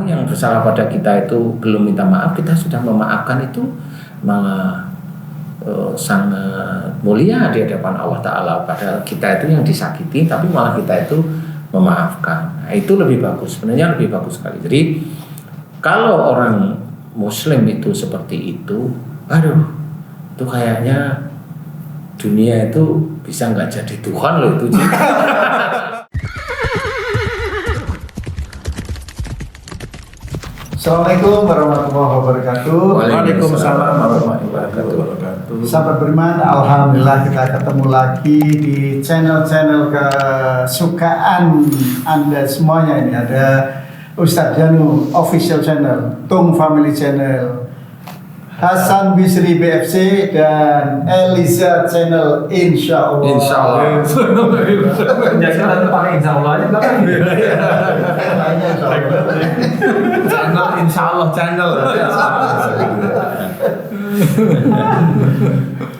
orang yang bersalah pada kita itu belum minta maaf, kita sudah memaafkan, itu malah sangat mulia di hadapan Allah Ta'ala. Padahal kita itu yang disakiti, tapi malah kita itu memaafkan. Nah, itu lebih bagus, sebenarnya lebih bagus sekali. Jadi kalau orang Muslim itu seperti itu, aduh, itu kayaknya dunia itu bisa nggak jadi Tuhan loh itu. Assalamualaikum warahmatullahi wabarakatuh. Waalaikumsalam warahmatullahi wabarakatuh. Sahabat beriman, alhamdulillah kita ketemu lagi di channel-channel kesukaan Anda semuanya. Ini ada Ustadz Janu Official Channel, Tung Family Channel, Hasan Bisri BFC, dan Eliza Channel. Insya Allah. Insya Allah. Jadi nanti pakai insya Allah aja belakang. Channel Insya Allah channel.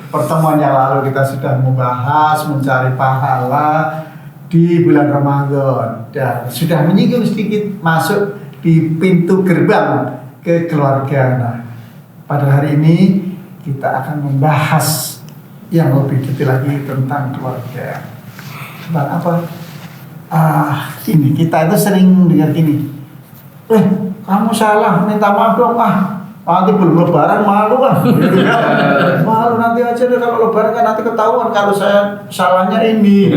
Pertemuan yang lalu kita sudah membahas mencari pahala di bulan Ramadan dan sudah menyinggung sedikit masuk di pintu gerbang ke keluarga. Nah, pada hari ini kita akan membahas yang lebih detail lagi tentang keluarga. Tentang apa? Ini kita itu sering dengar gini. Kamu salah, minta maaf dong. Nanti belum lebaran malu kan? Malu nanti aja deh, kalau lebaran kan nanti ketahuan kalau saya salahnya ini.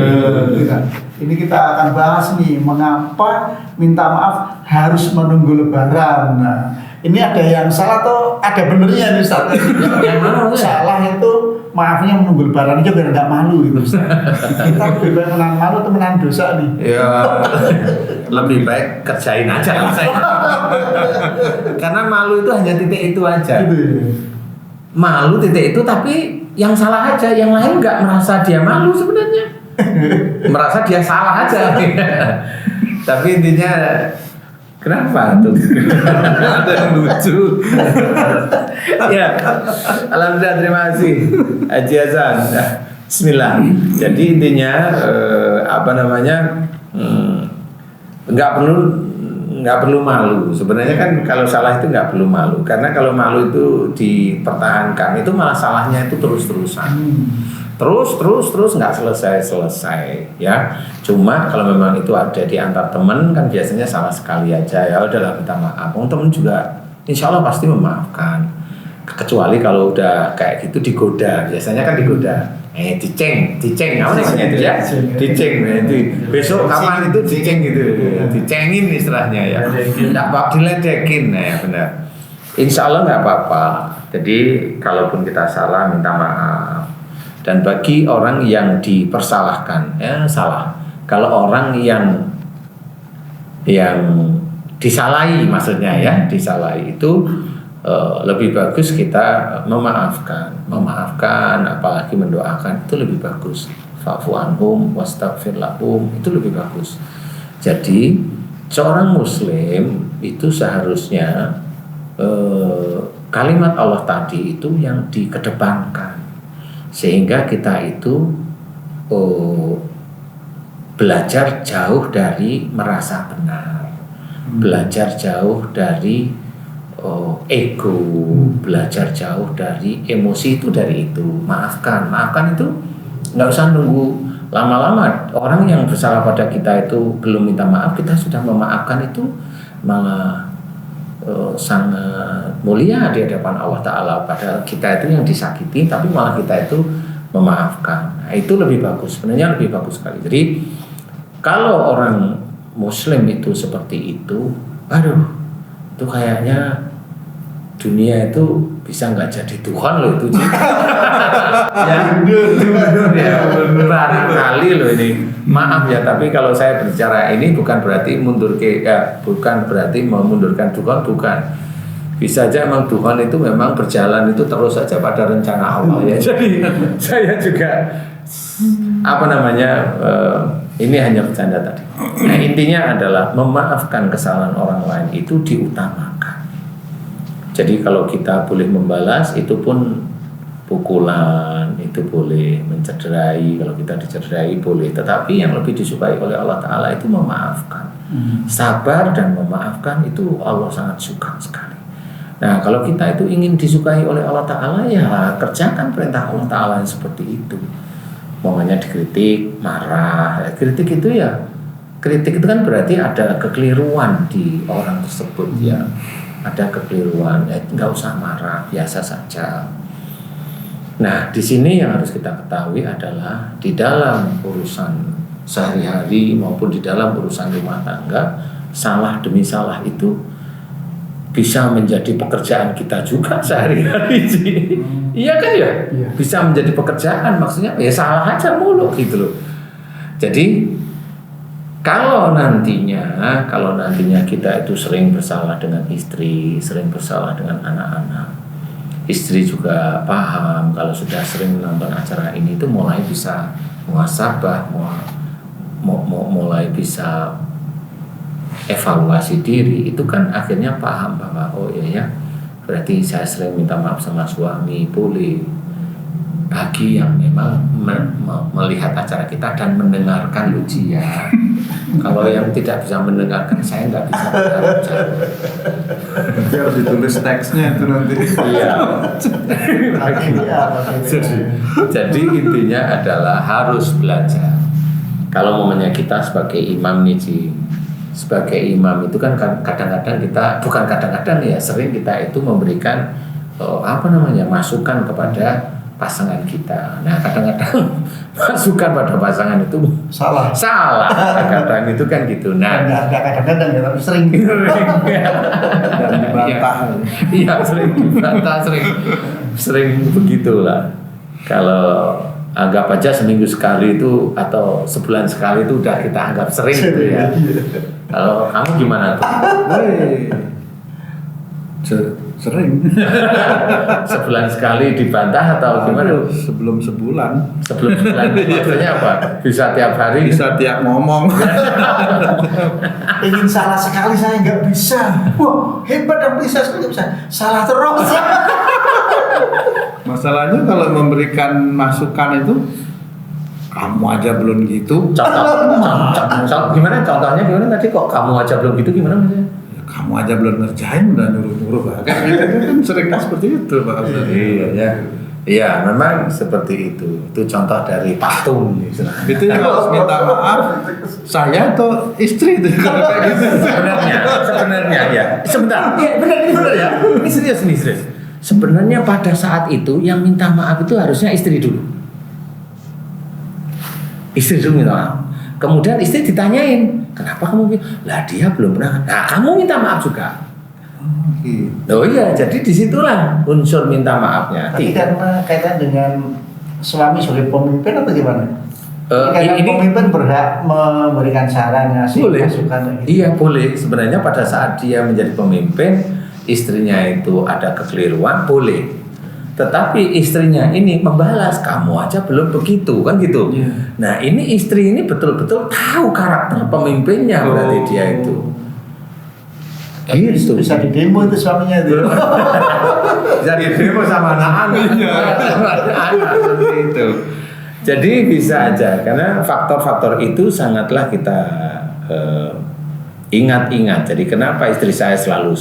Ini kita akan bahas nih, mengapa minta maaf harus menunggu lebaran. Nah, ini ada yang salah atau ada benernya nih Ustaz? Yang mana salah itu maafnya menunggu lebaran aja biar nggak malu gitu Ustaz. Kita lebih baik menahan malu atau menahan dosa nih? Ya, lebih baik kerjain aja lah saya. Karena malu itu hanya titik itu aja. Malu titik itu, tapi yang salah aja, yang lain nggak merasa dia malu sebenarnya. Merasa dia salah aja. Tapi intinya kenapa tuh? Ada yang lucu. Ya, alhamdulillah, terima kasih Haji Hasan. Bismillah. Jadi intinya nggak perlu malu. Sebenarnya kan kalau salah itu nggak perlu malu, karena kalau malu itu dipertahankan, itu malah salahnya itu terus-terusan. Terus nggak selesai ya. Cuma kalau memang itu ada di antar teman kan biasanya salah sekali aja, ya udahlah minta maaf. Teman juga insya Allah pasti memaafkan, kecuali kalau udah kayak gitu digoda. Biasanya kan digoda, diceng apa namanya itu ya, diceng itu besok kapan itu diceng gitu, dicengin istilahnya ya, nggak apa diledekin. Nah ya benar, insya Allah nggak apa-apa. Jadi kalaupun kita salah minta maaf. Dan bagi orang yang dipersalahkan, ya salah. Kalau orang yang disalahi, maksudnya ya disalahi itu lebih bagus kita memaafkan, apalagi mendoakan itu lebih bagus. Fa'fu anhum wastaghfir lahum, itu lebih bagus. Jadi seorang Muslim itu seharusnya kalimat Allah tadi itu yang dikedepankan. Sehingga kita itu belajar jauh dari merasa benar, belajar jauh dari ego, belajar jauh dari emosi itu dari itu. Maafkan itu nggak usah nunggu lama-lama. Orang yang bersalah pada kita itu belum minta maaf, kita sudah memaafkan, itu malah sangat mulia di hadapan Allah Ta'ala. Padahal kita itu yang disakiti, tapi malah kita itu memaafkan. Nah, itu lebih bagus, sebenarnya lebih bagus sekali. Jadi kalau orang Muslim itu seperti itu, aduh, itu kayaknya dunia itu bisa nggak jadi Tuhan loh itu. Ya, barangkali loh ini. Maaf ya, tapi kalau saya bicara ini bukan berarti bukan berarti memundurkan Tuhan, bukan. Bisa aja memang Tuhan itu memang berjalan itu terus saja pada rencana Allah ya. Jadi saya juga ini hanya bercanda tadi. Nah, intinya adalah memaafkan kesalahan orang lain itu diutamakan. Jadi kalau kita boleh membalas, itu pun pukulan, itu boleh mencederai, kalau kita dicederai boleh. Tetapi yang lebih disukai oleh Allah Ta'ala itu memaafkan. Sabar dan memaafkan itu Allah sangat suka sekali. Nah, kalau kita itu ingin disukai oleh Allah Ta'ala, ya kerjakan perintah Allah Ta'ala yang seperti itu. Pokoknya dikritik, marah. Kritik itu kan berarti ada kekeliruan di orang tersebut ya. Ada kekeliruan, nggak usah marah, biasa saja. Nah, di sini yang harus kita ketahui adalah di dalam urusan sehari-hari maupun di dalam urusan rumah tangga, salah demi salah itu bisa menjadi pekerjaan kita juga sehari-hari sih. Iya kan ya? Iya. Bisa menjadi pekerjaan, maksudnya ya salah aja mulu gitu loh. Jadi kalau nantinya kita itu sering bersalah dengan istri, sering bersalah dengan anak-anak, istri juga paham kalau sudah sering menonton acara ini itu mulai bisa muhasabah, mulai bisa evaluasi diri, itu kan akhirnya paham bahwa oh iya ya, berarti saya sering minta maaf sama suami, boleh. Bagi yang memang melihat acara kita dan mendengarkan ujian. Kalau yang tidak bisa mendengarkan, saya nggak bisa mendengarkan. Nanti harus ditulis teksnya itu nanti. Iya. Jadi intinya adalah harus belajar. Kalau momennya kita sebagai imam nih Ci, sebagai imam itu kan kadang-kadang kita, bukan kadang-kadang ya, sering kita itu memberikan masukan kepada pasangan kita. Nah, kadang-kadang masukan pada pasangan itu Salah. Kadang itu kan gitu. Nah, Nggak kadang-kadang ya, tapi sering. Dan dibantah. Iya, sering dibantah, sering begitulah. Kalau anggap aja seminggu sekali itu atau sebulan sekali itu udah kita anggap sering gitu ya. Kalau kamu gimana tuh? Sering. Sebulan sekali dibantah atau gimana? Sebelum sebulan Maksudnya apa? Bisa tiap hari? bisa tiap ngomong. Ingin salah sekali saya nggak bisa. Wah, hebat dan bisa sekali nggak bisa. Salah terus. Masalahnya kalau memberikan masukan itu, kamu aja belum gitu. Gimana contohnya gimana tadi kok kamu aja belum gitu gimana maksudnya? Ya, kamu aja belum ngerjain udah nyuruh-nyuruh Pak. Kayak gitu kan sering seperti itu Pak. Iya ya. Iya, memang seperti itu. Itu contoh dari patung istilahnya. Itu yang harus minta maaf saya atau istri itu kalau kayak gitu. Sebenarnya ya. Sebentar. Iya, benar ya. Ini serius. Sebenarnya pada saat itu yang minta maaf itu harusnya istri dulu. Istri dulu minta maaf. Kemudian istri ditanyain, kenapa kamu? Lah dia belum pernah. Nah, kamu minta maaf juga. Oh iya, jadi disitulah unsur minta maafnya. Tapi karena kaitan dengan suami sebagai pemimpin atau gimana? Karena ini pemimpin berhak memberikan saran, ngasih boleh. masukan. Iya boleh. Sebenarnya pada saat dia menjadi pemimpin, istrinya itu ada kekeliruan, boleh. Tetapi istrinya ini membalas, kamu aja belum begitu, kan gitu. Yeah. Nah ini istri ini betul-betul tahu karakter pemimpinnya, berarti dia itu. Gitu. Bisa didemo itu suaminya itu. Jadi demo sama anak-anak. Seperti itu. Jadi bisa aja, karena faktor-faktor itu sangatlah kita ingat-ingat. Jadi kenapa istri saya selalu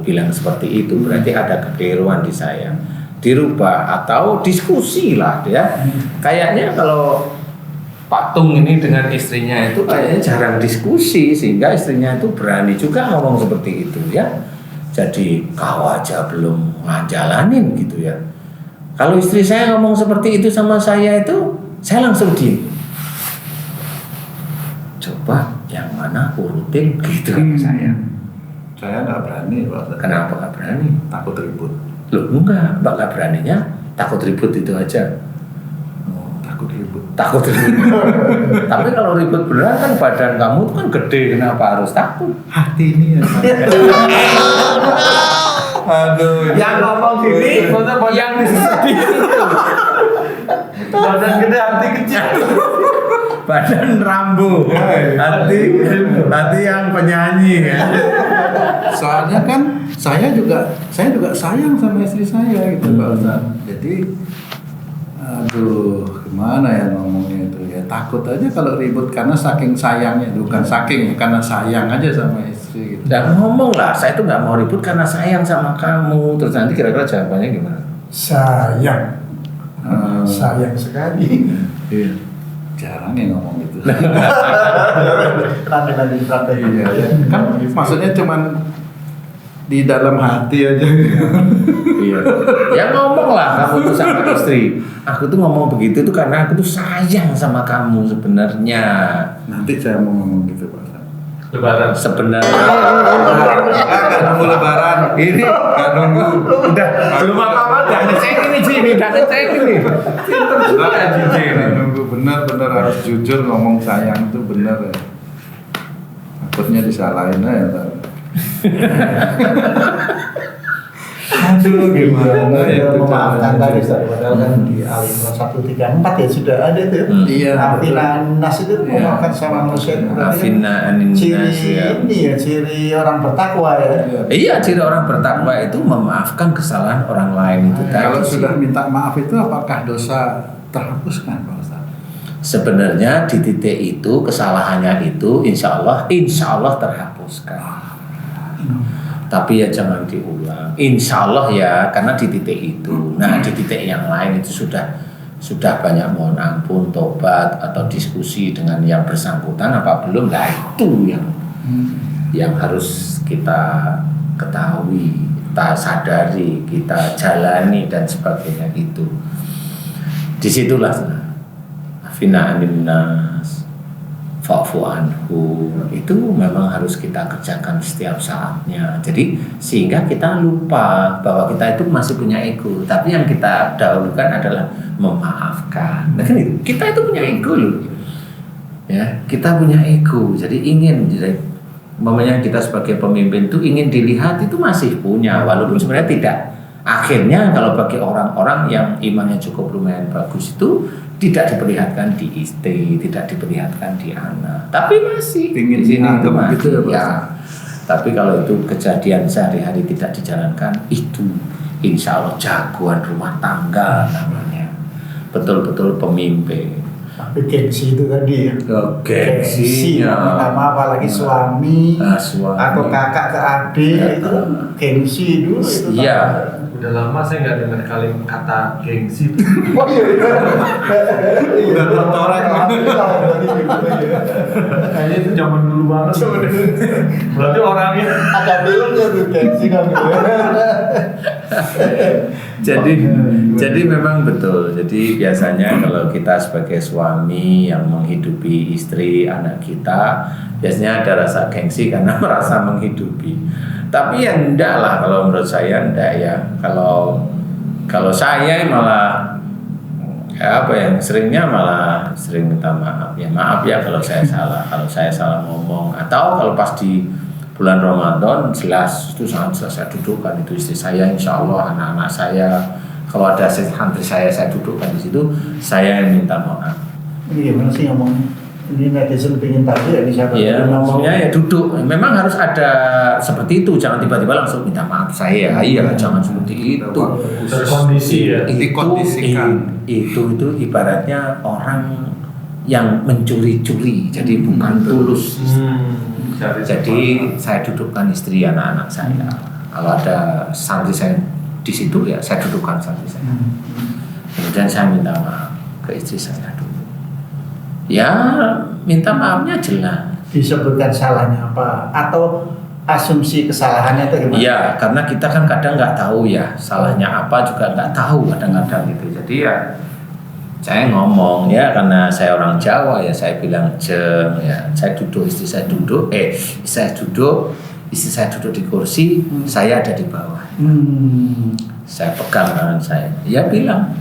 bilang seperti itu, berarti ada kekeliruan di saya, dirubah atau diskusi lah ya. Kayaknya kalau Pak Tung ini dengan istrinya itu kayaknya jarang diskusi, sehingga istrinya itu berani juga ngomong seperti itu ya. Jadi kau aja belum ngajalanin gitu ya. Kalau istri saya ngomong seperti itu sama saya itu, saya langsung diem. Coba yang mana urutin gitu saya. Saya nggak berani Pak. Kenapa nggak berani? Takut ribut. Loh enggak, Mbak nggak beraninya takut ribut itu aja. Takut ribut. Tapi kalau ribut beneran kan badan kamu tuh kan gede, kenapa harus takut? Hati ini ya. Aduh. Yang ngomong gini, yang sedih itu. Badan gede hati kecil. Badan rambu, hati yang penyanyi ya. Soalnya kan saya juga sayang sama istri saya gitu Pak Ustaz. Jadi Aduh, gimana ya ngomongnya itu ya, takut aja kalau ribut karena saking sayangnya, bukan saking ya, karena sayang aja sama istri gitu. Dan ngomong lah, saya tuh nggak mau ribut karena sayang sama kamu. Terus nanti kira-kira jawabannya gimana? Sayang. Sayang sekali. Iya. Jarang ya ngomong gitu. Nanti strategi. Iya. Kan maksudnya cuman di dalam hati aja. Iya. Ya ngomong lah kamu tuh sama istri. Aku tuh ngomong begitu tuh karena aku tuh sayang sama kamu sebenarnya. Nanti saya mau ngomong gitu Pak. Lebaran. Sebenarnya. Nggak nunggu lebaran. Ini Nggak nunggu. udah belum apa-apa udah ngecek ini Ji, udah ngecek ini. Pinter juga ya Ji. Nggak nunggu, benar-benar harus jujur ngomong sayang itu benar ya. Takutnya disalahin aja. Pak. Aduh gimana ya itu Memaafkan caranya. tadi padahal kan di Al-Imran 134 ya sudah ada tuh. Iya. Afina nas itu Iya. memaafkan sama manusia itu berarti kan Afina anin nas, ciri ya. ini ya, ciri orang bertakwa ya. Iya, ciri orang bertakwa itu memaafkan kesalahan orang lain itu tadi. Kalau sudah minta maaf itu apakah dosa terhapuskan Pak Ustaz? Sebenarnya di titik itu kesalahannya itu insya Allah terhapuskan. Tapi ya jangan diulang. Insya Allah ya, karena di titik itu. Nah di titik yang lain itu sudah banyak mohon ampun, tobat atau diskusi dengan yang bersangkutan apa belum? Nah itu yang harus kita ketahui, kita sadari, kita jalani dan sebagainya itu. Disitulah afina anin nas, fa'fu anhu, itu memang harus kita kerjakan setiap saatnya. Jadi sehingga kita lupa bahwa kita itu masih punya ego, tapi yang kita dahulukan adalah memaafkan. Nah, kan itu, kita itu punya ego loh. Ya, kita punya ego. Jadi mamanya kita sebagai pemimpin itu ingin dilihat itu masih punya, walaupun sebenarnya tidak. Akhirnya kalau bagi orang-orang yang imannya cukup lumayan bagus itu tidak diperlihatkan di istri, tidak diperlihatkan di anak, tapi masih Pingin di sini itu dianggap masih gitu ya, Pak? ya. Tapi kalau itu kejadian sehari-hari tidak dijalankan, itu insya Allah jagoan rumah tangga namanya, betul-betul pemimpin. Tapi gengsi itu tadi ya. Gengsi, Gengsinya. sama apalagi suami, Suami. atau kakak ke adik itu gengsi dulu itu. Iya. Udah lama saya nggak dengar kata gengsi. Oh iya. Udah tercoreng. Kayaknya itu zaman dulu banget. Berarti orangnya. Ada filmnya tuh gengsi kan gitu. Jadi memang betul. Jadi biasanya kalau kita sebagai suami yang menghidupi istri anak kita, biasanya ada rasa gengsi karena merasa menghidupi. Tapi ya enggak lah, kalau menurut saya enggak ya. Kalau saya malah ya apa ya, seringnya malah sering minta maaf ya. Maaf ya kalau saya salah, kalau saya salah ngomong, atau kalau pas di bulan Ramadan jelas itu sangat jelas saya dudukkan itu istri saya, insya Allah anak-anak saya, kalau ada santri saya dudukkan di situ, saya yang minta maaf. Ini gimana sih ngomongnya? Ini netizen pengen tahu ya, ini siapa? Iya, ngomongnya ya duduk. Memang harus ada seperti itu, jangan tiba-tiba langsung minta maaf saya. Iya, jangan seperti itu. Terkondisi ya. Dikondisikan. Itu ibaratnya orang yang mencuri-curi, jadi bukan tulus. Jadi saya dudukkan istri anak-anak saya. Kalau ada santri saya di situ ya saya dudukkan santri saya. Kemudian saya minta maaf ke istri saya dulu. Ya minta maafnya jelas. Disebutkan salahnya apa atau asumsi kesalahannya itu gimana? Iya, karena kita kan kadang nggak tahu ya salahnya apa, juga nggak tahu kadang-kadang gitu. Jadi ya saya ngomong ya, karena saya orang Jawa ya saya bilang jeng ya, saya duduk, istri saya duduk, istri saya duduk di kursi, saya ada di bawah. Saya pegang tangan saya, ya bilang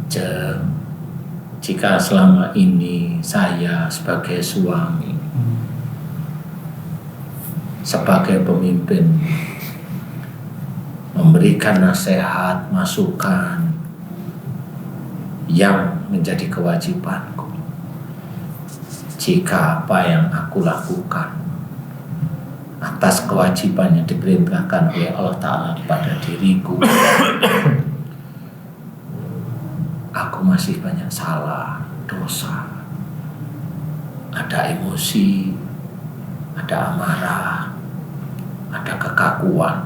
jeng, jika selama ini saya sebagai suami, sebagai pemimpin memberikan nasihat, masukan yang menjadi kewajibanku, jika apa yang aku lakukan atas kewajiban yang diperintahkan oleh Allah Ta'ala kepada diriku, aku aku masih banyak salah, dosa, ada emosi, ada amarah, ada kekakuan.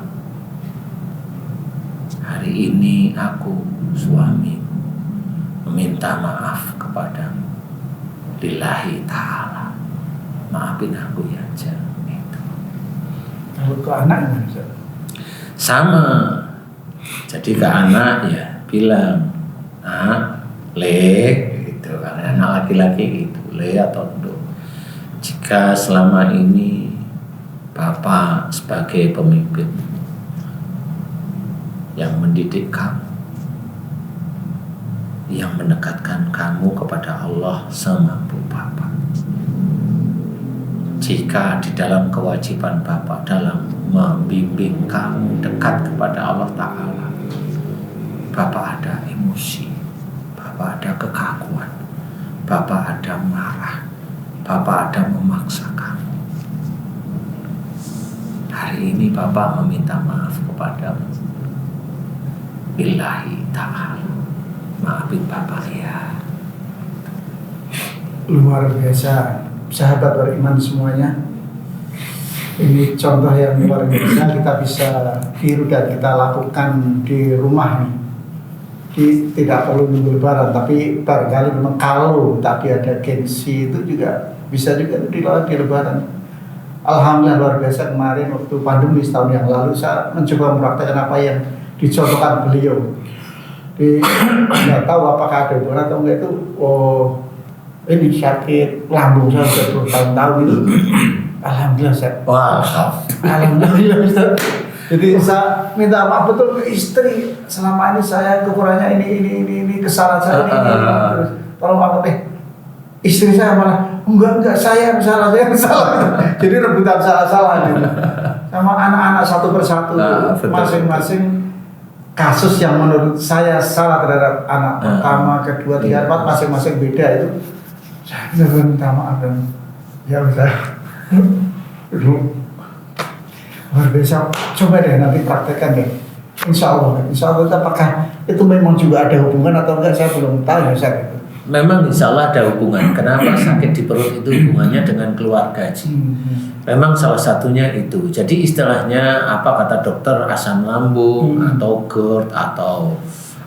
Hari ini aku, suami, meminta maaf kepadamu. Lillahi ta'ala. Maafin aku ya, Jan. Itu. Kalau ke anak gimana, Ustaz? Sama. Jadi ke anak ya bilang, Le, gitu. Karena anak laki-laki gitu, Le atau Ndo. Jika selama ini Bapak sebagai pemimpin yang mendidik kamu, yang mendekatkan kamu kepada Allah semampu Bapak. Jika di dalam kewajiban Bapak dalam membimbing kamu dekat kepada Allah Ta'ala, Bapak ada emosi, Bapak ada kekakuan, Bapak ada marah, Bapak ada memaksa kamu. Hari ini Bapak meminta maaf kepadamu. Billahi ta'ala. Maafin Bapak ya. Luar biasa, sahabat beriman semuanya. Ini contoh yang luar biasa, kita bisa tiru dan kita lakukan di rumah nih. Tidak perlu nunggu lebaran, tapi barangkali memang kalau tadi ada gengsi itu juga bisa juga dilakukan di lebaran. Alhamdulillah luar biasa, kemarin waktu pandemi setahun yang lalu saya mencoba mempraktekkan apa yang dicontohkan beliau. Nggak tahu apakah ada hubungan atau enggak itu. Ini sakit lambung saya sudah bertahun-tahun itu. Alhamdulillah saya. Wah, Alhamdulillah Ustaz. Jadi saya minta maaf betul ke istri. Selama ini saya kekurangannya ini kesalahan saya ini. Terus tolong maaf istri saya malah enggak saya salah. Jadi rebutan salah gitu. Sama anak-anak satu persatu masing-masing kasus yang menurut saya salah terhadap anak pertama, kedua, tiga, empat masing-masing beda itu. Saya benar-benar minta maaf dan ya udah. Luar biasa. Coba deh nanti praktekkan deh. Insya Allah apakah itu memang juga ada hubungan atau enggak saya belum tahu ya Ustaz. memang insya Allah ada hubungan. Kenapa sakit di perut itu hubungannya dengan keluarga, Ji? Memang salah satunya itu. Jadi istilahnya apa kata dokter, asam lambung atau GERD atau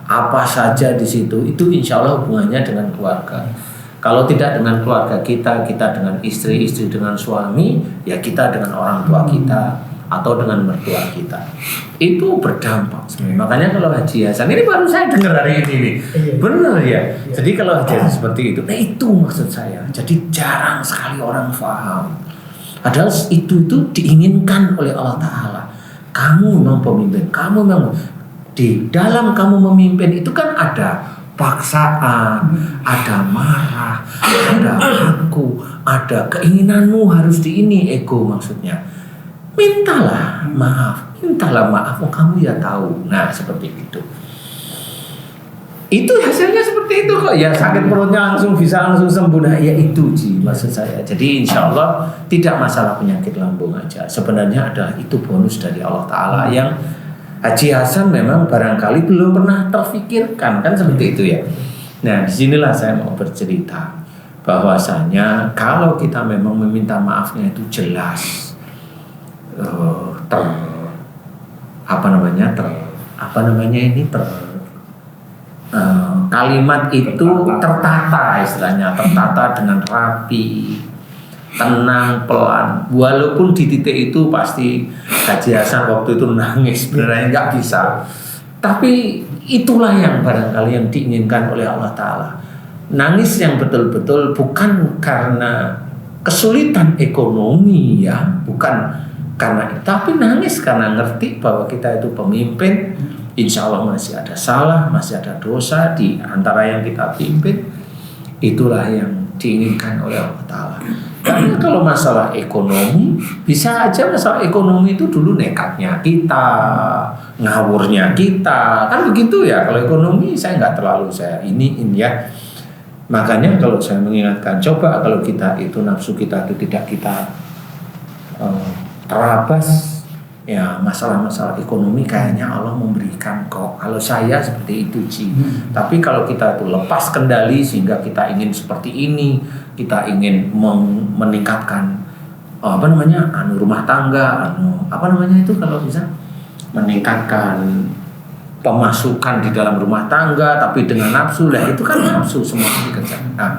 apa saja di situ, itu insya Allah hubungannya dengan keluarga. Kalau tidak dengan keluarga kita, kita dengan istri, istri dengan suami, ya kita dengan orang tua kita atau dengan mertua kita. Itu berdampak sebenarnya. Makanya kalau Haji Hasan, ini baru saya dengar hari ini nih. Benar ya. Jadi kalau Haji Hasan seperti itu, nah itu maksud saya. Jadi jarang sekali orang paham. Padahal itu diinginkan oleh Allah Ta'ala. Kamu memang pemimpin, kamu memang di dalam kamu memimpin itu kan ada paksaan, ada marah, ada aku, ada keinginanmu harus di ini, ego maksudnya. Mintalah maaf, oh kamu ya tahu. Nah seperti itu. Itu hasilnya seperti itu kok. Ya sakit perutnya bisa langsung sembuh. Nah ya itu Ji maksud saya. Jadi insya Allah tidak masalah penyakit lambung aja. Sebenarnya adalah itu bonus dari Allah Ta'ala yang Haji Hasan memang barangkali belum pernah terfikirkan, kan seperti itu ya. Nah disinilah saya mau bercerita bahwasanya kalau kita memang meminta maafnya itu jelas kalimat itu tertata, istilahnya tertata dengan rapi, tenang, pelan. Walaupun di titik itu pasti Haji Hasan waktu itu nangis, sebenarnya nggak bisa. Tapi itulah yang barangkali yang diinginkan oleh Allah Ta'ala. Nangis yang betul-betul bukan karena kesulitan ekonomi ya, bukan karena itu, tapi nangis karena ngerti bahwa kita itu pemimpin. Insya Allah masih ada salah, masih ada dosa di antara yang kita pimpin. Itulah yang diinginkan oleh Allah Ta'ala. Karena kalau masalah ekonomi, bisa aja masalah ekonomi itu dulu nekatnya kita, ngawurnya kita, kan begitu ya. Kalau ekonomi saya nggak terlalu ini ya. Makanya kalau saya mengingatkan, coba kalau kita itu nafsu kita itu tidak kita terabas, ya masalah-masalah ekonomi kayaknya Allah memberikan kok. Kalau saya seperti itu Ci. Tapi kalau kita itu lepas kendali sehingga kita ingin seperti ini, kita ingin meningkatkan rumah tangga, itu kalau bisa meningkatkan pemasukan di dalam rumah tangga, tapi dengan nafsu lah, itu kan nafsu semua dikerjakan. Nah,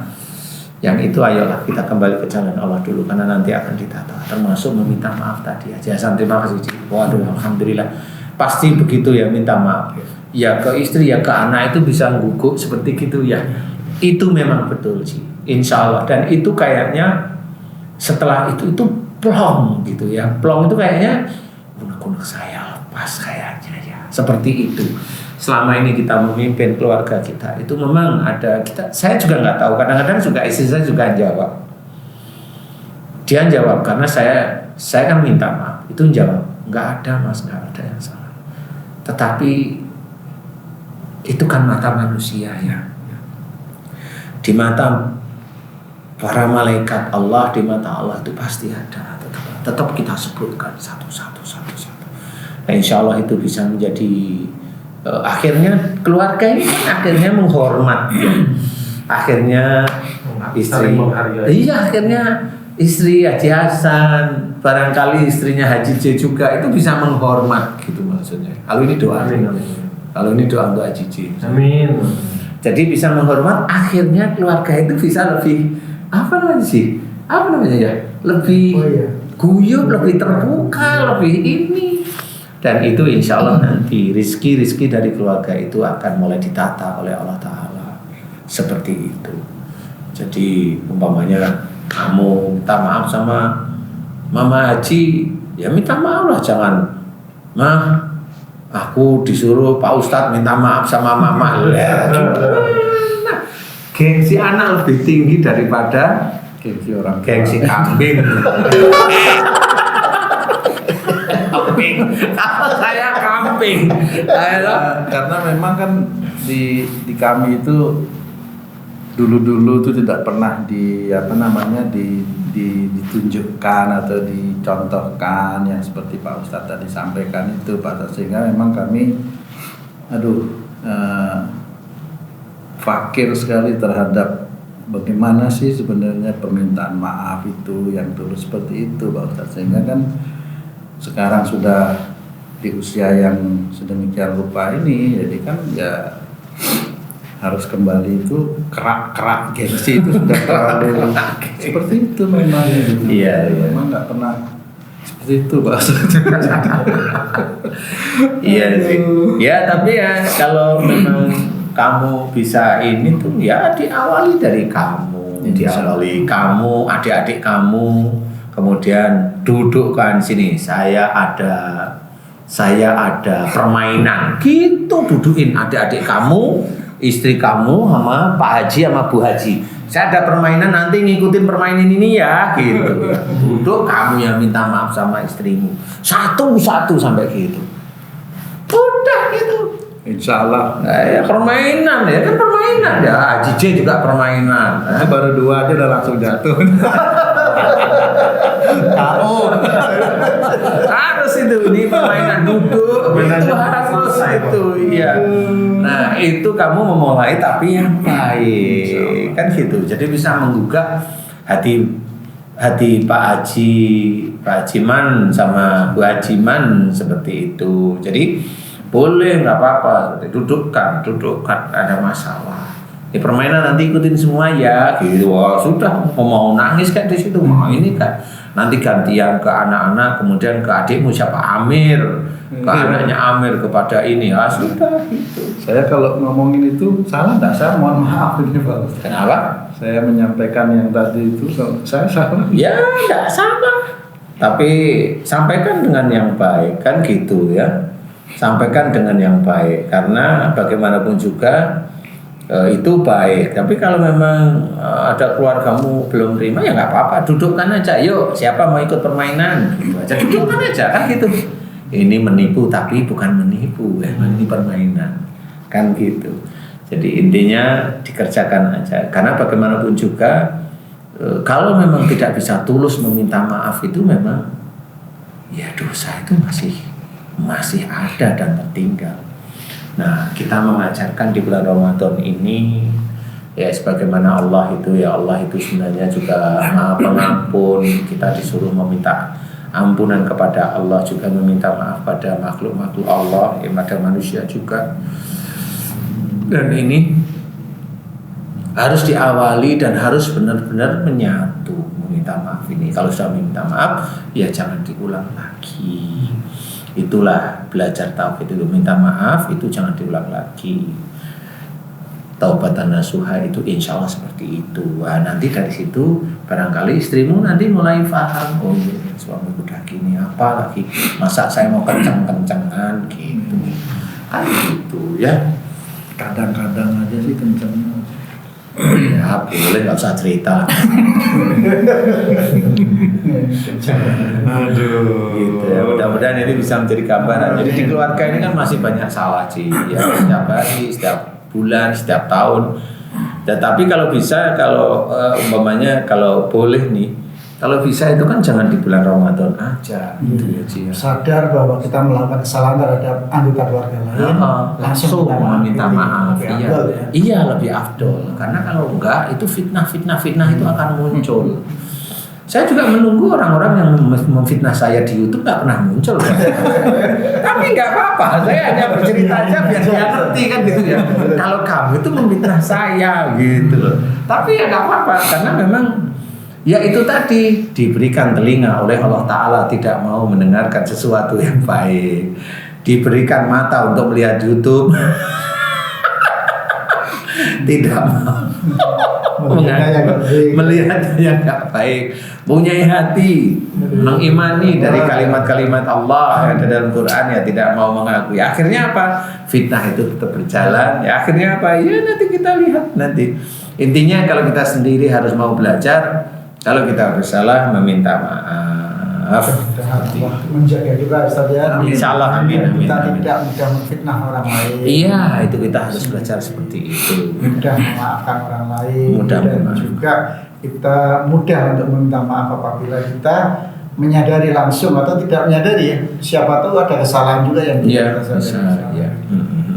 yang itu ayolah kita kembali ke jalan Allah dulu, karena nanti akan ditata, termasuk meminta maaf tadi aja. Terima kasih Ci. Waduh, alhamdulillah. Pasti begitu ya, minta maaf. Ya ke istri, ya ke anak itu bisa guguk seperti gitu ya. Itu memang betul Ci. Insya Allah. Dan itu kayaknya setelah itu plong gitu ya. Plong itu kayaknya unek-unek saya lepas kayaknya ya. Seperti itu. Selama ini kita memimpin keluarga kita, itu memang ada saya juga nggak tahu. Kadang-kadang juga istri saya juga jawab. Dia jawab karena saya kan minta maaf. Itu jawab, nggak ada Mas, nggak ada yang salah. Tetapi itu kan mata manusia ya. Di mata para malaikat Allah, di mata Allah itu pasti ada. Tetap kita sebutkan satu-satu. Nah, insya Allah itu bisa menjadi akhirnya keluarga ini kan akhirnya menghormat ya. Akhirnya istri akhirnya istri Haji Hasan, barangkali istrinya Haji J juga itu bisa menghormat gitu maksudnya. Kalau ini doa untuk Haji J. Amin. Jadi bisa menghormat, akhirnya keluarga itu bisa lebih lebih guyup, lebih terbuka, lebih ini. Dan itu insya Allah nanti rizki dari keluarga itu akan mulai ditata oleh Allah Ta'ala seperti itu. Jadi umpamanya kamu minta maaf sama Mama Haji, ya minta maaf lah, jangan aku disuruh Pak Ustadz minta maaf sama Mama. Gengsi anak lebih tinggi daripada gengsi kambing. Kalau saya kambing. Karena memang kan di kami itu dulu itu tidak pernah ditunjukkan atau dicontohkan yang seperti Pak Ustadz tadi sampaikan itu Pak, sehingga memang kami fakir sekali terhadap bagaimana sih sebenarnya permintaan maaf itu yang dulu seperti itu Pak Ustadz, sehingga kan sekarang sudah di usia yang sedemikian rupa ini, jadi kan ya harus kembali itu kerak gengsi itu sudah terlalu seperti itu memang. Iya. Memang nggak pernah seperti itu Pak. Iya sih. Ya tapi ya kalau memang kamu bisa ini tuh ya diawali dari kamu, kamu, adik-adik kamu. Kemudian dudukkan sini, saya ada permainan gitu, dudukin adik-adik kamu, istri kamu sama Pak Haji sama Bu Haji. Saya ada permainan, nanti ngikutin permainan ini ya gitu. Duduk, kamu yang minta maaf sama istrimu satu-satu sampai gitu. Udah gitu. Insya Allah. Ya permainan ya kan, permainan ya. Haji J juga permainan. Baru 2 aja udah langsung jatuh. Harus itu, ini permainan duduk itu harus itu iya. Nah itu kamu memulai tapi yang baik kan gitu, jadi bisa menggugah hati Pak Hajiman sama Bu Hajiman seperti itu. Jadi boleh, nggak apa-apa, dudukkan ada masalah. Di permainan nanti ikutin semua ya gitu. Wah, sudah mau nangis kan di situ, mau ini kan. Nanti gantian ke anak-anak, kemudian ke adikmu siapa, Amir, ke anaknya Amir, kepada ini, ya sudah gitu. Saya kalau ngomongin itu salah enggak? Saya mohon maaf ini Pak. Kenapa? Saya menyampaikan yang tadi itu saya salah. Ya enggak salah. Tapi sampaikan dengan yang baik kan gitu ya. Sampaikan dengan yang baik, karena bagaimanapun juga itu baik. Tapi kalau memang ada keluargamu belum terima ya nggak apa-apa, dudukkan aja. Yuk, siapa mau ikut permainan? Gitu aja, dudukkan aja kan gitu. Ini menipu tapi bukan menipu, ini permainan kan gitu. Jadi intinya dikerjakan aja. Karena bagaimanapun juga kalau memang tidak bisa tulus meminta maaf itu memang ya dosa itu masih ada dan tertinggal. Nah, kita mengajarkan di bulan Ramadan ini ya sebagaimana Allah itu sebenarnya juga Maha Pengampun. Kita disuruh meminta ampunan kepada Allah, juga meminta maaf pada makhluk-makhluk Allah, pada manusia juga. Dan ini harus diawali dan harus benar-benar menyatu meminta maaf ini. Kalau sudah meminta maaf, ya jangan diulang lagi. Itulah belajar tauhid itu, minta maaf itu jangan diulang lagi. Taubatan nasuha itu insya Allah seperti itu. Wah, nanti dari situ barangkali istrimu nanti mulai paham, oh iya suamiku udah gini, apa lagi masa saya mau kencang-kencangan gitu. Kan gitu ya. Kadang-kadang aja sih kencangnya. Ya boleh, nggak usah cerita. Aduh. Gitu ya. Mudah-mudahan ini bisa menjadi gambaran. Jadi di keluarga ini kan masih banyak salah sih. Ya setiap hari, setiap bulan, setiap tahun. Tetapi kalau bisa, umpamanya kalau boleh nih, kalau bisa itu kan jangan di bulan Ramadan aja. Gitu ya, Ci. Sadar bahwa kita melakukan kesalahan terhadap anggota keluarga lain, langsung meminta maaf. Lebih Iya, afdol, ya. iya lebih afdol. Karena kalau enggak itu fitnah itu akan muncul. Saya juga menunggu orang-orang yang memfitnah saya di YouTube nggak pernah muncul. Tapi nggak apa-apa, saya hanya bercerita aja biar dia ngerti kan gitu ya. Kalau kamu itu memfitnah saya gitu loh. Tapi ya nggak apa-apa karena memang ya itu tadi diberikan telinga oleh Allah Ta'ala tidak mau mendengarkan sesuatu yang baik, diberikan mata untuk melihat YouTube tidak mau melihat yang gak baik, punya hati mengimani dari kalimat-kalimat Allah yang ada dalam Quran ya tidak mau mengakui. Akhirnya apa? Fitnah itu tetap berjalan. Ya akhirnya apa? Ya nanti kita lihat nanti. Intinya kalau kita sendiri harus mau belajar. Kalau kita bersalah meminta maaf. Menjaga kita Ustaz ya. Insya Allah, amin. Kita tidak mudah memfitnah orang lain. Iya, itu kita harus belajar seperti itu. Mudah memaafkan orang lain. Mudah dan memaafkan. juga kita mudah untuk meminta maaf apabila kita menyadari langsung atau tidak menyadari ya. Siapa tahu ada kesalahan juga yang Iya, kita bisa. sadari. Ya.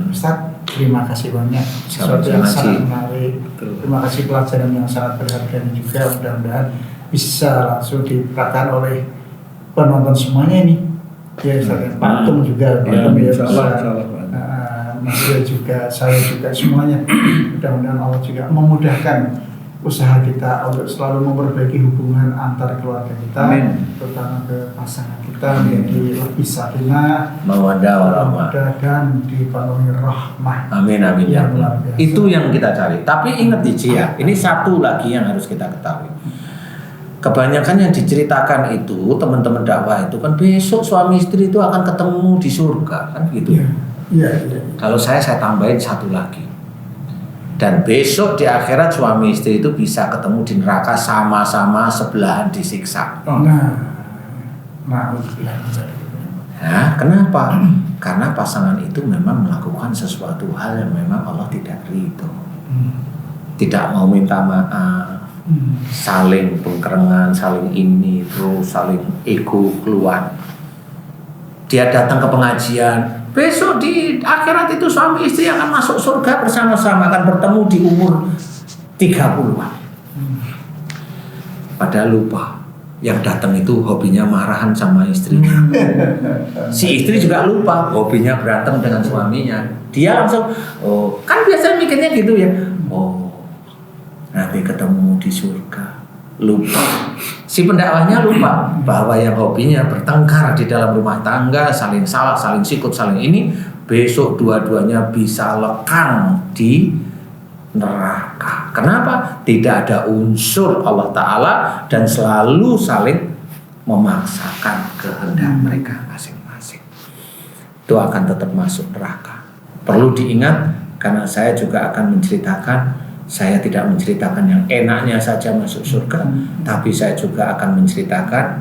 Ustaz, terima kasih banyak. Sesuatu yang sangat menarik. Terima kasih pelajaran yang sangat berharga ini juga. Mudah-mudahan bisa langsung dipraktikkan oleh penonton semuanya ini. Ya, saya Patung juga, Patung ya, Mas Rio juga, saya juga semuanya. Mudah-mudahan Allah juga memudahkan usaha kita untuk selalu memperbaiki hubungan antar keluarga kita, terutama ke pasangan kita menjadi lebih sakinah, Mawaddah warahmah. dan dipenuhi rahmah. Amin amin. Ya, luar biasa. Itu yang kita cari. Tapi ingat ya, ini satu lagi yang harus kita ketahui. Kebanyakan yang diceritakan itu teman-teman dakwah itu kan besok suami istri itu akan ketemu di surga kan gitu. Iya. Kalau saya tambahin satu lagi. Dan besok di akhirat suami istri itu bisa ketemu di neraka sama-sama sebelahan disiksa. Nah, kenapa? Karena pasangan itu memang melakukan sesuatu hal yang memang Allah tidak ridho. Tidak mau minta maaf, saling pengkerengan, saling ini, terus saling ego keluar. Dia datang ke pengajian, besok di akhirat itu suami istri akan masuk surga bersama-sama, akan bertemu di umur 30-an. Padahal lupa, yang datang itu hobinya marahan sama istrinya. Si istri juga lupa, hobinya berantem dengan suaminya. Dia langsung, oh kan biasanya mikirnya gitu ya, oh nanti ketemu di surga. Lupa, si pendakwahnya lupa bahwa yang hobinya bertengkar di dalam rumah tangga, saling salah, saling sikut, saling ini, besok dua-duanya bisa lekang di neraka. Kenapa? Tidak ada unsur Allah Ta'ala dan selalu saling memaksakan kehendak mereka masing-masing. Itu akan tetap masuk neraka. Perlu diingat karena saya juga akan menceritakan. Saya tidak menceritakan yang enaknya saja masuk surga, tapi saya juga akan menceritakan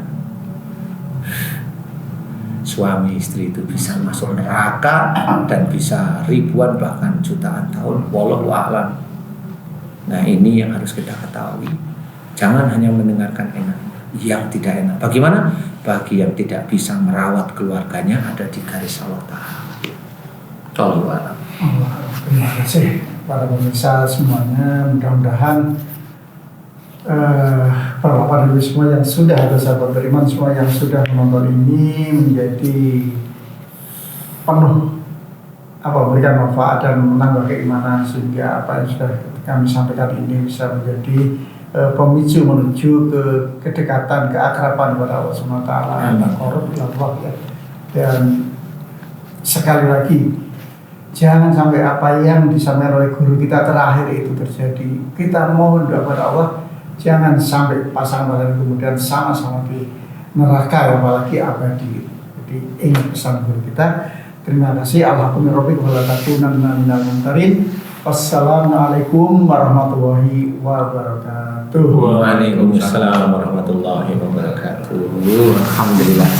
suami istri itu bisa masuk neraka dan bisa ribuan bahkan jutaan tahun. Wallahu a'lam. Nah ini yang harus kita ketahui. Jangan hanya mendengarkan enak, yang tidak enak. Bagaimana? bagi yang tidak bisa merawat keluarganya ada di garis Allah Ta'ala. Tolong. Terima kasih para pemirsa semuanya. Mudah-mudahan para Bapak Ibu semua yang sudah ada sahabat beriman, semua yang sudah menonton ini menjadi penuh memberikan manfaat dan menambah keimanan, sehingga apa yang sudah kami sampaikan ini bisa menjadi pemicu menuju ke kedekatan, keakraban kepada Allah Subhanahu wa taala, taqarrub ila Allah ya. Dan sekali lagi, jangan sampai apa yang disampaikan oleh guru kita terakhir itu terjadi. Kita mohon doa kepada Allah, jangan sampai pasangan kemudian sama-sama di neraka, apalagi abadi. Jadi ini pesan guru kita. Terima kasih. Wassalamualaikum warahmatullahi wabarakatuh. Waalaikumsalam warahmatullahi wabarakatuh. Alhamdulillah.